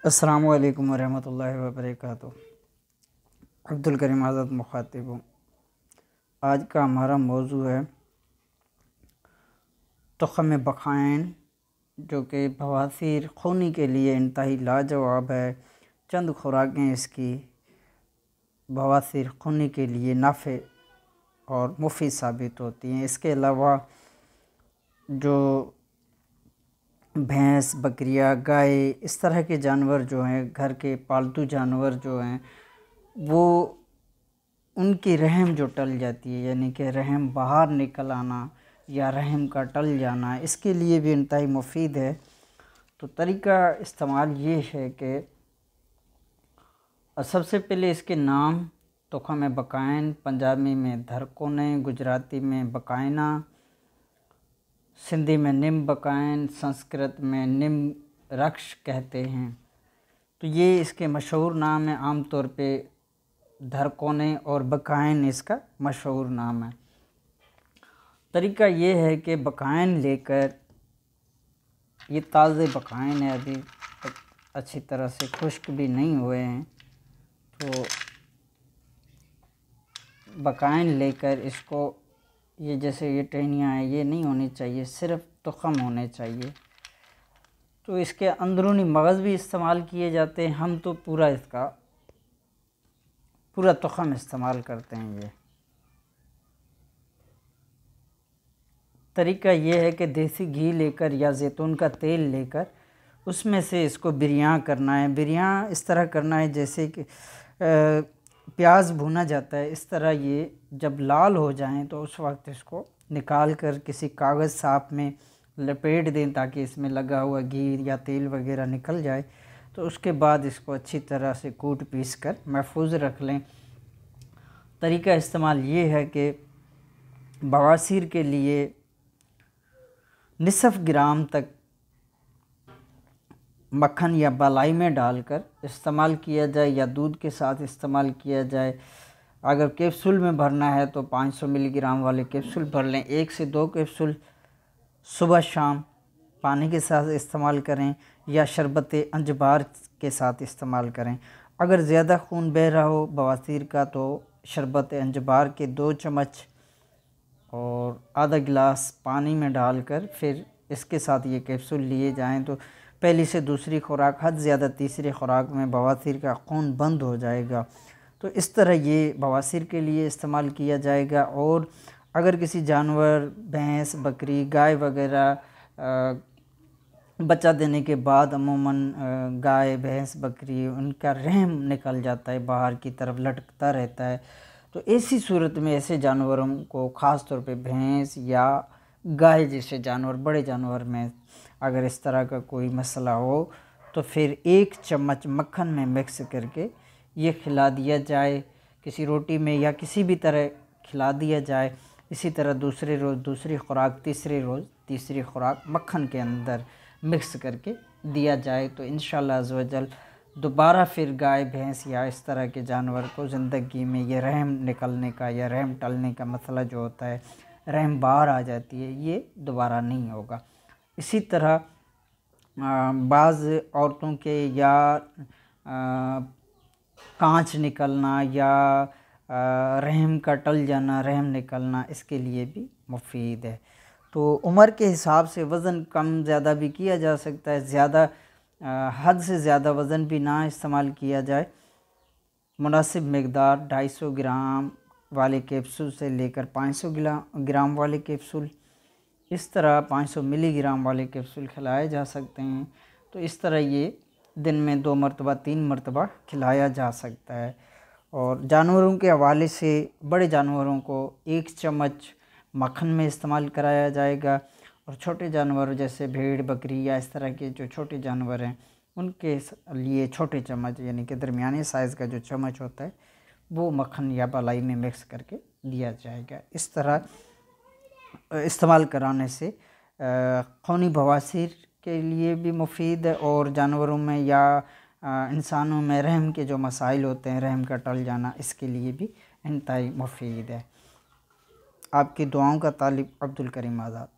अस्सलामु अलैकुम वरहमतुल्लाहि वबरकातुहू। अब्दुल करीम आज़ाद मुखातिब हूँ। आज का हमारा मौजू है तुख़्म बक़ाइन, जो कि बवासीर खूनी के लिए इंतहाई लाजवाब है। चंद खुराकें इसकी बवासीर खूनी के लिए नाफ़े और मुफीद साबित होती हैं। इसके अलावा जो भैंस, बकरियाँ, गाय, इस तरह के जानवर जो हैं, घर के पालतू जानवर जो हैं, वो उनकी रहम जो टल जाती है, यानी कि रहम बाहर निकल आना या रहम का टल जाना, इसके लिए भी इंतहाई मुफीद है। तो तरीका इस्तेमाल ये है कि सबसे पहले इसके नाम तुख़्म बक़ाइन, पंजाबी में धरकोने, गुजराती में बक़ाइना, सिंधी में निम बक़ाइन, संस्कृत में निम रक्ष कहते हैं। तो ये इसके मशहूर नाम है। आम तौर पे धरकोने और बक़ाइन इसका मशहूर नाम है। तरीका ये है कि बक़ाइन लेकर, ये ताज़े बक़ाइन है, अभी तक अच्छी तरह से खुश्क भी नहीं हुए हैं, तो बक़ाइन लेकर इसको, ये जैसे ये टहनियाँ हैं, ये नहीं होनी चाहिए, सिर्फ तुख़्म होने चाहिए। तो इसके अंदरूनी मग़ज़ भी इस्तेमाल किए जाते हैं। हम तो पूरा इसका पूरा तुख़्म इस्तेमाल करते हैं। ये तरीका ये है कि देसी घी लेकर या ज़ैतून का तेल लेकर उसमें से इसको बिरयाँ करना है। बिरयाँ इस तरह करना है जैसे कि प्याज भुना जाता है, इस तरह ये जब लाल हो जाएं तो उस वक्त इसको निकाल कर किसी कागज़ साफ़ में लपेट दें ताकि इसमें लगा हुआ घी या तेल वगैरह निकल जाए। तो उसके बाद इसको अच्छी तरह से कूट पीस कर महफूज रख लें। तरीका इस्तेमाल ये है कि बवासीर के लिए निसफ़ ग्राम तक मक्खन या मलाई में डालकर इस्तेमाल किया जाए या दूध के साथ इस्तेमाल किया जाए। अगर कैप्सूल में भरना है तो 500 मिलीग्राम वाले कैप्सूल भर लें। 1 से 2 कैप्सूल सुबह शाम पानी के साथ इस्तेमाल करें या शरबत अंजबार के साथ इस्तेमाल करें। अगर ज़्यादा खून बह रहा हो बवासीर का तो शरबत अंजबार के 2 चम्मच और आधा गिलास पानी में डालकर फिर इसके साथ ये कैप्सूल लिए जाएं तो पहली से दूसरी खुराक, हद ज़्यादा तीसरी खुराक में बवासीर का खून बंद हो जाएगा। तो इस तरह ये बवासीर के लिए इस्तेमाल किया जाएगा। और अगर किसी जानवर, भैंस, बकरी, गाय वगैरह बच्चा देने के बाद अमूमन गाय, भैंस, बकरी, उनका रहम निकल जाता है, बाहर की तरफ लटकता रहता है, तो ऐसी सूरत में ऐसे जानवरों को, ख़ास तौर पे भैंस या गाय जैसे जानवर, बड़े जानवर में अगर इस तरह का कोई मसला हो तो फिर 1 चम्मच मक्खन में मिक्स करके ये खिला दिया जाए, किसी रोटी में या किसी भी तरह खिला दिया जाए। इसी तरह दूसरे रोज़ दूसरी खुराक, तीसरे रोज़ तीसरी खुराक मक्खन के अंदर मिक्स करके दिया जाए तो इंशाअल्लाह अज़्ज़ व जल दोबारा फिर गाय, भैंस या इस तरह के जानवर को ज़िंदगी में ये रहम निकलने का या रहम टलने का मसला जो होता है, रहम बाहर आ जाती है, ये दोबारा नहीं होगा। इसी तरह बाज़ औरतों के या कांच निकलना या रहम का टल जाना, रहम निकलना, इसके लिए भी मुफीद है। तो उम्र के हिसाब से वज़न कम ज़्यादा भी किया जा सकता है। ज़्यादा हद से ज़्यादा वज़न भी ना इस्तेमाल किया जाए। मुनासिब मकदार 250 ग्राम वाले कैप्सूल से लेकर 500 ग्राम वाले कैप्सूल, इस तरह 500 मिलीग्राम वाले कैप्सूल खिलाए जा सकते हैं। तो इस तरह ये दिन में 2 मरतबा 3 मरतबा खिलाया जा सकता है। और जानवरों के हवाले से बड़े जानवरों को 1 चम्मच मक्खन में इस्तेमाल कराया जाएगा और छोटे जानवर जैसे भेड़, बकरी या इस तरह के जो छोटे जानवर हैं उनके लिए छोटे चम्मच, यानी कि दरमियाने साइज़ का जो चम्मच होता है, वो मक्खन या मलाई में मिक्स करके दिया जाएगा। इस तरह इस्तेमाल कराने से खूनी बवासीर के लिए भी मुफीद है और जानवरों में या इंसानों में रहम के जो मसाइल होते हैं, रहम का टल जाना, इसके लिए भी इंतहाई मुफीद है। आपकी दुआओं का तालिब, अब्दुल करीम आज़ाद।